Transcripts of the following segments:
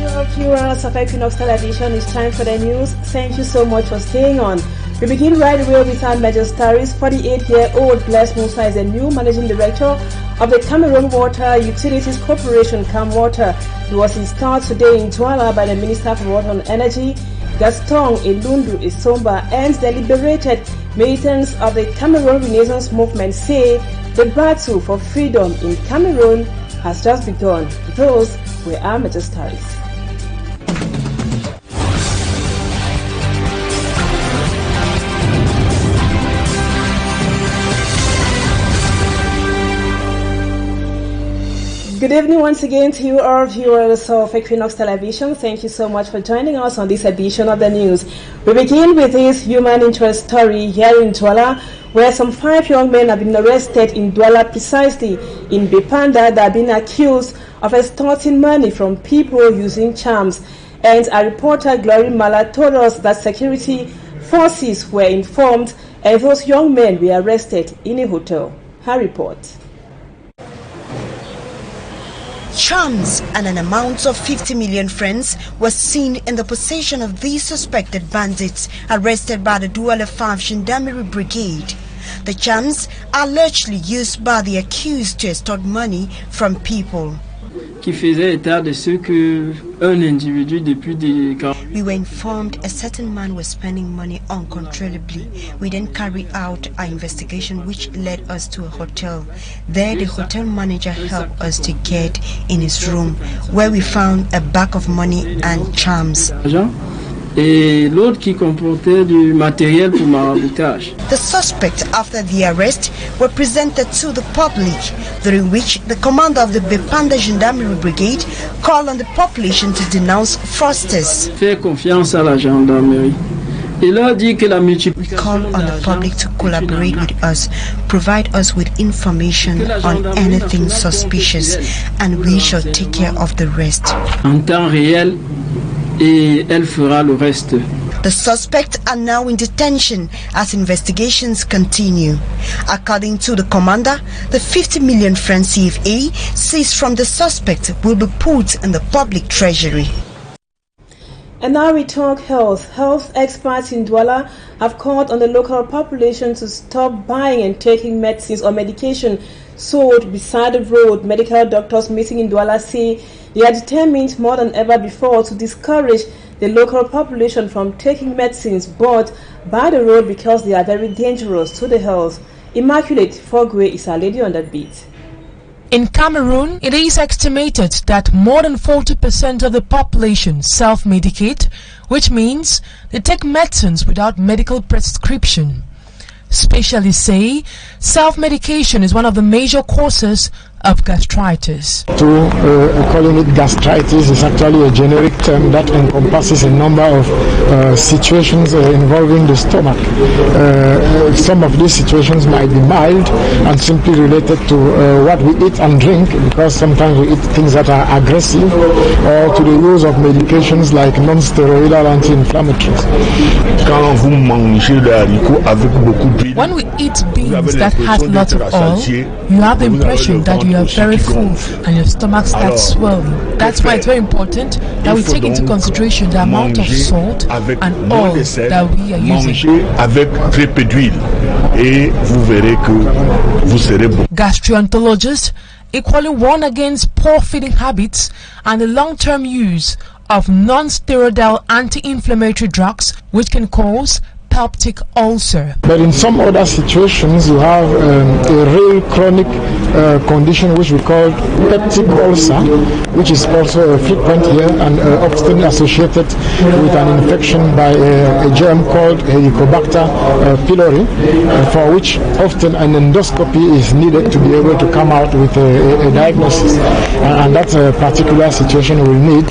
Viewers of Equinoxe Television, it's time for the news. Thank you so much for staying on. We begin right away with our major stories. 48-year-old Bless Musa is the new managing director of the Cameroon Water Utilities Corporation, CamWater. He was installed today in Douala by the Minister for Water and Energy, Gaston Elundu Isomba, and the liberated militants of the Cameroon Renaissance Movement say the battle for freedom in Cameroon has just begun. Those were our major stories. Good evening once again to you all viewers of Equinoxe Television. Thank you so much for joining us on this edition of the news. We begin with this human interest story here in Douala, where some 5 young men have been arrested in Douala, precisely in Bepanda, that have been accused of extorting money from people using charms. And our reporter Glory Mala told us that security forces were informed and those young men were arrested in a hotel. Her report. Charms and an amount of 50 million francs was seen in the possession of these suspected bandits arrested by the Douala 5 Gendarmerie Brigade. The charms are allegedly used by the accused to extort money from people. We were informed a certain man was spending money uncontrollably. We then carried out our investigation, which led us to a hotel. There the hotel manager helped us to get in his room, where we found a bag of money and charms. Et l'autre qui comportait du matériel pour maraboutage. The suspects, after the arrest, were presented to the public, during which the commander of the Bepanda Gendarmerie Brigade called on the population to denounce fraudsters. Faire confiance à la gendarmerie. Il a dit que la We call on the public to collaborate with us, provide us with information on anything suspicious, and we shall take care of the rest. En temps réel, et elle fera le reste. The suspects are now in detention as investigations continue. According to the commander, the 50 million francs CFA seized from the suspect will be put in the public treasury. And now we talk health. Health experts in Douala have called on the local population to stop buying and taking medicines or medication sold beside the road. Medical doctors meeting in Douala say they are determined more than ever before to discourage the local population from taking medicines bought by the road because they are very dangerous to the health. Immaculate Fogwe is our lady on that beat. In Cameroon, it is estimated that more than 40% of the population self-medicate, which means they take medicines without medical prescription. Specialists say self-medication is one of the major causes of gastritis. Calling it gastritis is actually a generic term that encompasses a number of situations involving the stomach. Some of these situations might be mild and simply related to what we eat and drink, because sometimes we eat things that are aggressive, or to the use of medications like non-steroidal anti-inflammatories. When we eat beans that has lots of oil, you have the impression that you are very full and your stomach starts swelling. That's why it's very important that we take into consideration the amount of salt and oil that we are using. Gastroenterologists equally warn against poor feeding habits and the long-term use of non-steroidal anti-inflammatory drugs, which can cause peptic ulcer. But in some other situations you have a real chronic condition which we call peptic ulcer, which is also frequent here and often associated with an infection by a germ called Helicobacter pylori, for which often an endoscopy is needed to be able to come out with a diagnosis, and that particular situation will need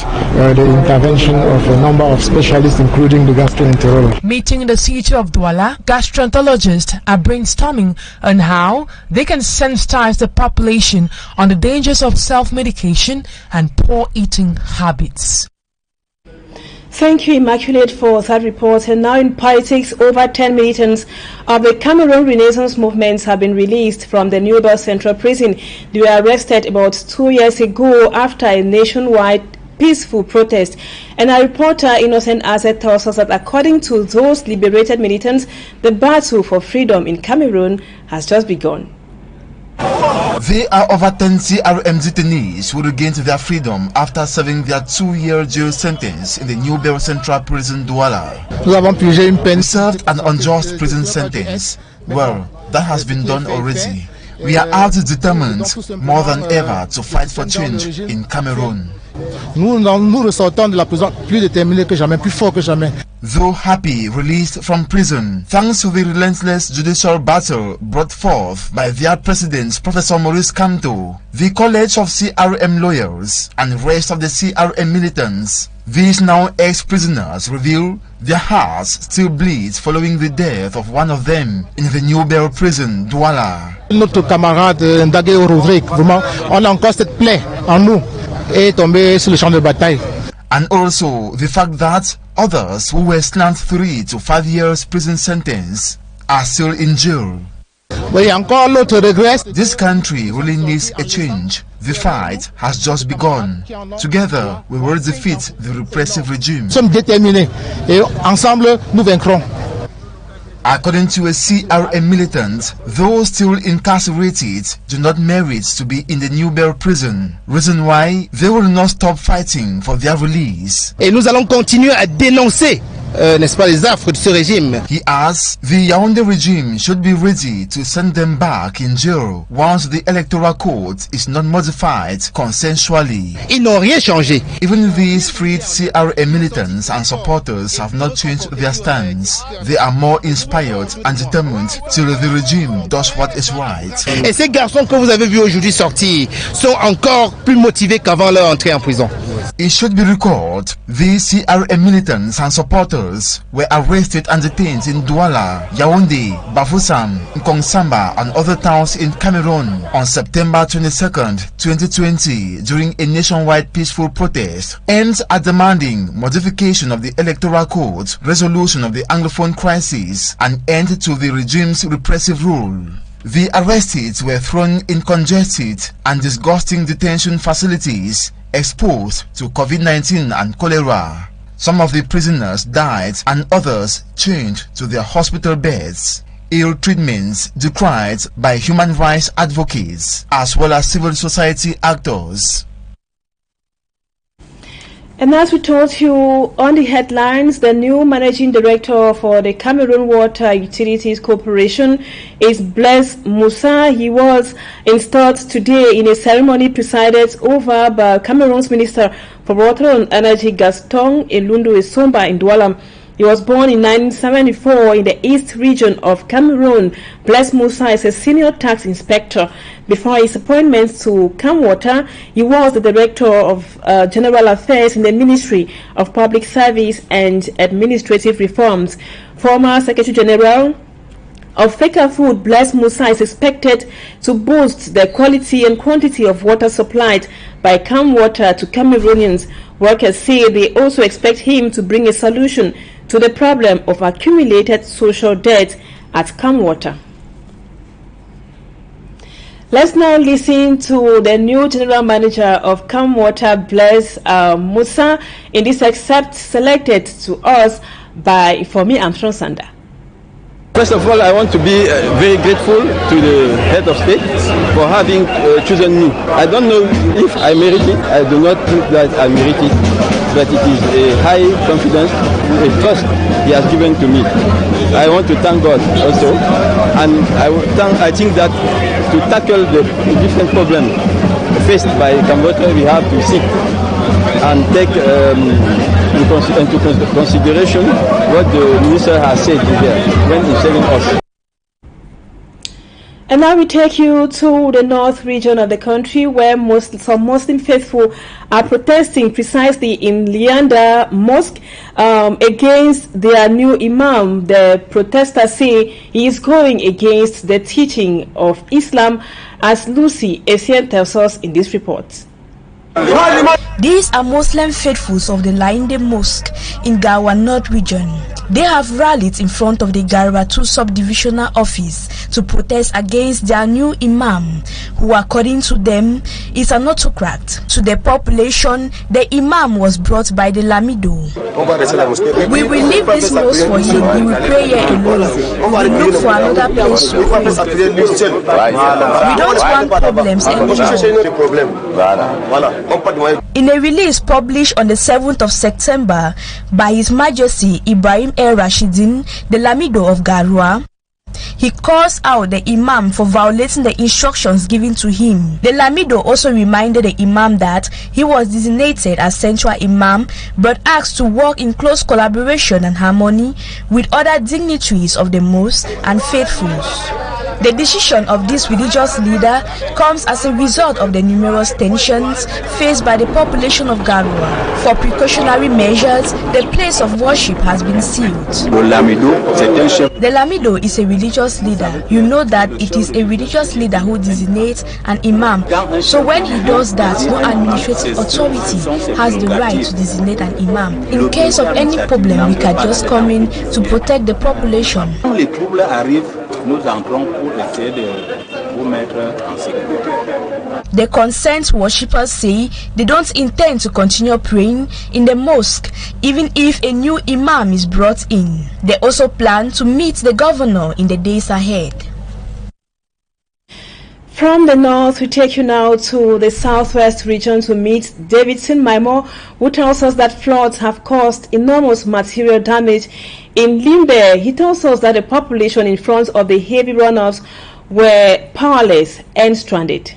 the intervention of a number of specialists, including the gastroenterologist. Meeting in the city of Douala, gastroenterologists are brainstorming on how they can sensitize the population on the dangers of self-medication and poor eating habits. Thank you, Immaculate, for that report. And now in politics, over 10 militants of the Cameroon Renaissance movements have been released from the Newbell Central Prison. They were arrested about 2 years ago after a nationwide peaceful protest. And our reporter Innocent Azet tells us that according to those liberated militants, the battle for freedom in Cameroon has just begun. There are over 10 CRM detainees who regained their freedom after serving their 2-year jail sentence in the New Bel Central Prison Douala. We served an unjust prison sentence. Well, that has been done already. We are out determined more than ever to fight for change in Cameroon. Nous ressortons de la prison plus déterminés que jamais, plus forts que jamais. Though happy released from prison, thanks to the relentless judicial battle brought forth by their president, Professor Maurice Kamto, the College of CRM lawyers, and rest of the CRM militants, these now ex-prisoners reveal their hearts still bleed following the death of one of them in the New Bel prison, Douala. Notre camarade Ndage Rodrigue, vraiment, on a encore cette plaie en nous et tombé sur le champ de bataille. And also the fact that others who were slant 3 to 5 years prison sentence are still in jail. Oui, encore l'autre regret. This country really needs a change. The fight has just begun. Together, we will defeat the repressive regime. Nous sommes déterminés et ensemble nous vaincrons. According to a CRM militant, those still incarcerated do not merit to be in the New Bel prison. Reason why they will not stop fighting for their release. Et nous allons continuer à dénoncer, n'est-ce pas, les affres de ce régime. He adds the Yaoundé regime should be ready to send them back in jail once the electoral code is not modified consensually. Ils n'ont rien changé. Even these freed CRM militants and supporters have not changed their stance. They are more inspired and determined till the regime does what is right. Et ces garçons que vous avez vus aujourd'hui sortir sont encore plus motivés qu'avant leur entrée en prison. It should be recalled, these CRM militants and supporters were arrested and detained in Douala, Yaoundé, Bafoussam, Nkongsamba and other towns in Cameroon on September 22nd, 2020 during a nationwide peaceful protest aimed at demanding modification of the electoral code, resolution of the Anglophone crisis and end to the regime's repressive rule. The arrested were thrown in congested and disgusting detention facilities exposed to COVID-19 and cholera. Some of the prisoners died and others chained to their hospital beds. Ill treatments decried by human rights advocates as well as civil society actors. And as we told you on the headlines, the new managing director for the Cameroon Water Utilities Corporation is Blaise Moussa. He was installed today in a ceremony presided over by Cameroon's Minister for Water and Energy, Gaston Elundu Esomba, in Douala. He was born in 1974 in the East region of Cameroon. Blaise Moussa is a senior tax inspector. Before his appointment to CamWater, he was the Director of General Affairs in the Ministry of Public Service and Administrative Reforms. Former Secretary General of Fecafood, Blaise Moussa is expected to boost the quality and quantity of water supplied by CamWater to Cameroonians. Workers say they also expect him to bring a solution to the problem of accumulated social debt at CamWater. Let's now listen to the new general manager of CamWater, Blaise Moussa, in this excerpt selected to us by Ifomi Armstrong Sanda. First of all, I want to be very grateful to the head of state for having chosen me. I don't know if I merit it. I do not think that I merit it, but it is a high confidence, a trust he has given to me. I want to thank God also, and I think that to tackle the different problems faced by CamWater, we have to sit and take into consideration what the minister has said here when he's telling us. And now we take you to the north region of the country where some Muslim faithful are protesting precisely in Lianda Mosque against their new imam. The protesters say he is going against the teaching of Islam, as Lucy Essien tells us in this report. These are Muslim faithfuls of the Liande Mosque in Gawa North region. They have rallied in front of the Garwa 2 subdivisional office to protest against their new imam, who according to them is an autocrat. To the population, the imam was brought by the Lamido. We will leave this mosque for him, he will pray here alone. We will look for another place to pray. We don't want problems anymore. In a release published on the 7th of September by His Majesty Ibrahim El Rashidin, the Lamido of Garua, he calls out the Imam for violating the instructions given to him. The Lamido also reminded the Imam that he was designated as central Imam but asked to work in close collaboration and harmony with other dignitaries of the mosque and faithfuls. The decision of this religious leader comes as a result of the numerous tensions faced by the population of Garua. For precautionary measures, the place of worship has been sealed. The Lamido is a religious leader. You know that it is a religious leader who designates an imam. So when he does that, no administrative authority has the right to designate an imam. In case of any problem, we can just come in to protect the population. The concerned worshippers say they don't intend to continue praying in the mosque even if a new imam is brought in. They also plan to meet the governor in the days ahead. From the north, we take you now to the southwest region to meet Davidson Maimo, who tells us that floods have caused enormous material damage in Limbe. He tells us that the population in front of the heavy runoffs were powerless and stranded.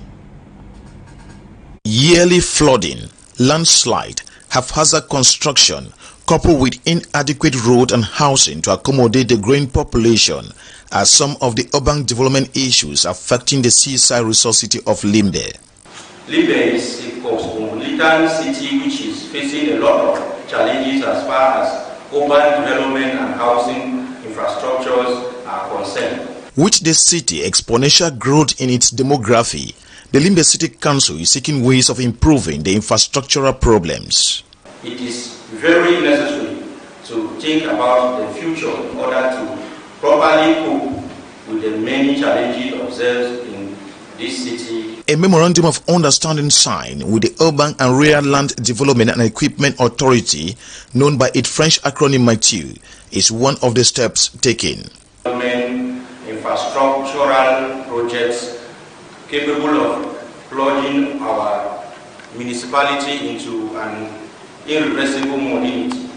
Yearly flooding, landslide, haphazard construction, coupled with inadequate road and housing to accommodate the growing population are some of the urban development issues affecting the seaside resort city of Limbe. Limbe is a cosmopolitan city which is facing a lot of challenges as far as urban development and housing infrastructures are concerned. With the city exponential growth in its demography, the Limbe City Council is seeking ways of improving the infrastructural problems. It is very necessary to think about the future in order to properly cope with the many challenges observed in this city. A memorandum of understanding signed with the Urban and Rural Land Development and Equipment Authority, known by its French acronym MATIU, is one of the steps taken. Infrastructural projects capable of plunging our municipality into an irreversible modernity.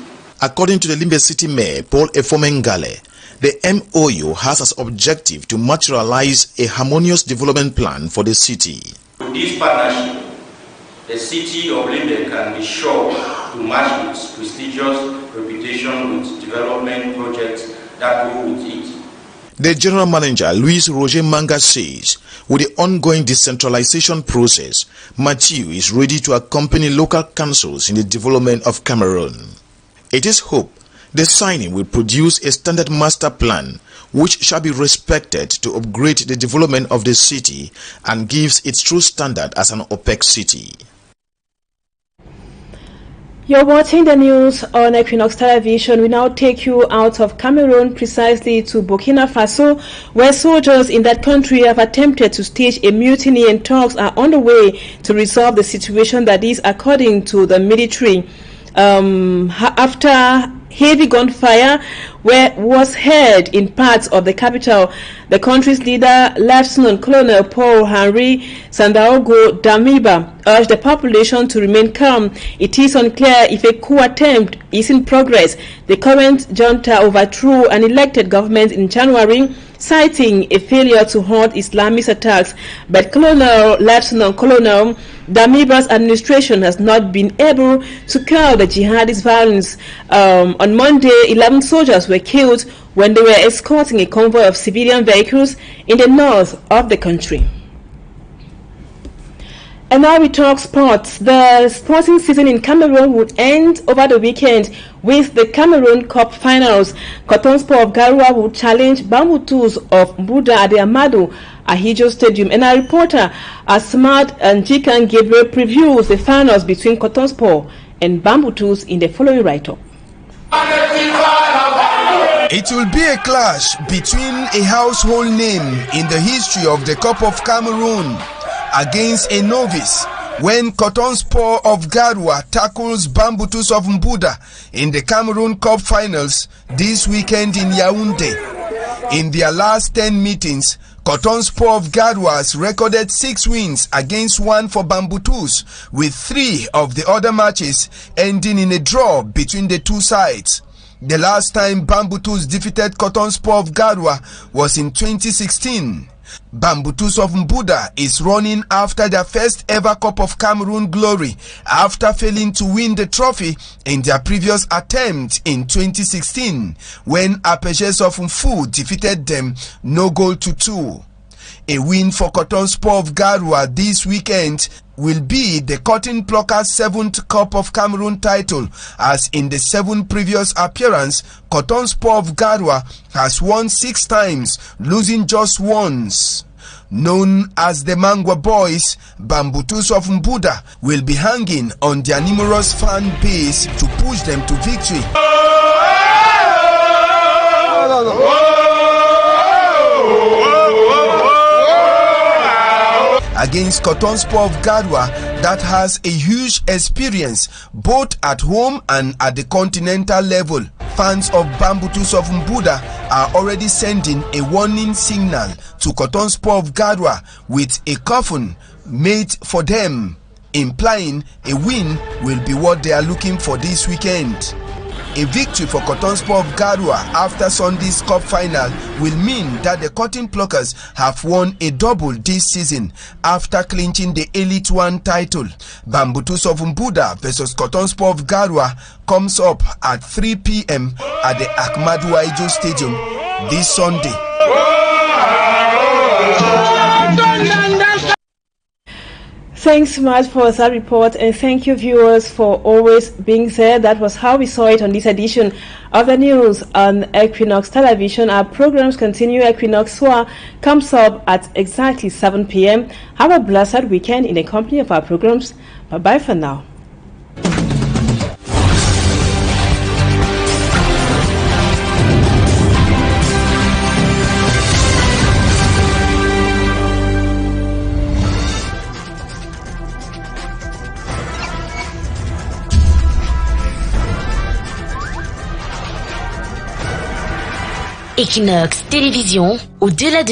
According to the Limbe City Mayor, Paul Efomengale, the MOU has as objective to materialize a harmonious development plan for the city. With this partnership, the city of Limbe can be sure to match its prestigious reputation with development projects that go with it. The General Manager, Luis Roger Manga, says, with the ongoing decentralization process, MATIU is ready to accompany local councils in the development of Cameroon. It is hoped the signing will produce a standard master plan which shall be respected to upgrade the development of the city and gives its true standard as an OPEC city. You're watching the news on Equinoxe Television. We now take you out of Cameroon precisely to Burkina Faso, where soldiers in that country have attempted to stage a mutiny and talks are on the way to resolve the situation, that is, according to the military. After heavy gunfire was heard in parts of the capital, the country's leader, Lieutenant Colonel Paul Henri Sandaogo Damiba, urged the population to remain calm. It is unclear if a coup attempt is in progress. The current junta overthrew an elected government in January, citing a failure to halt Islamist attacks, but Lieutenant Colonel Damiba's administration has not been able to curb the jihadist violence. On Monday, 11 soldiers were killed when they were escorting a convoy of civilian vehicles in the north of the country. And now we talk sports. The sporting season in Cameroon would end over the weekend with the Cameroon Cup finals. Cotton Sport of Garua would challenge Bambutus of Mbuda Ade Amadou at Hijo Stadium. And our reporter Asmad and Jikan Gabriel previews the finals between Cotton Sport and Bambutus in the following write-up. It will be a clash between a household name in the history of the Cup of Cameroon, against a novice when Cotton Sport of Garwa tackles Bambutus of Mbuda in the Cameroon Cup finals this weekend in Yaoundé. In their last 10 meetings, Cotton Sport of Garwa has recorded 6 wins against 1 for Bambutus, with 3 of the other matches ending in a draw between the two sides. The last time Bambutus defeated Cotton Sport of Garwa was in 2016. Bambutus of Mbuda is running after their first ever Cup of Cameroon glory after failing to win the trophy in their previous attempt in 2016 when Apaches of Mfu defeated them no goal to 2. A win for Cotton Sport of Garwa this weekend will be the Cotton Pluckers' 7th Cup of Cameroon title, as in the 7 previous appearances, Cotton Sport of Garwa has won 6 times, losing just once. Known as the Mangwa Boys, Bambutus of Mbuda will be hanging on their numerous fan base to push them to victory. Against Cotton Sport of Garwa that has a huge experience both at home and at the continental level. Fans of Bambutus of Mbuda are already sending a warning signal to Cotton Sport of Garwa with a coffin made for them, implying a win will be what they are looking for this weekend. A victory for Cotton Sport of Garwa after Sunday's cup final will mean that the Cotton Pluckers have won a double this season after clinching the Elite 1 title. Bambutus of Mbuda versus Cotton Sport of Garwa comes up at 3 p.m. at the Ahmadu Waijo Stadium this Sunday. Thanks so much for that report, and thank you viewers for always being there. That was how we saw it on this edition of the news on Equinoxe Television. Our programs continue. Equinoxe Soir comes up at exactly 7 p.m. Have a blessed weekend in the company of our programs. Bye-bye for now. Equinoxe Télévision, au-delà de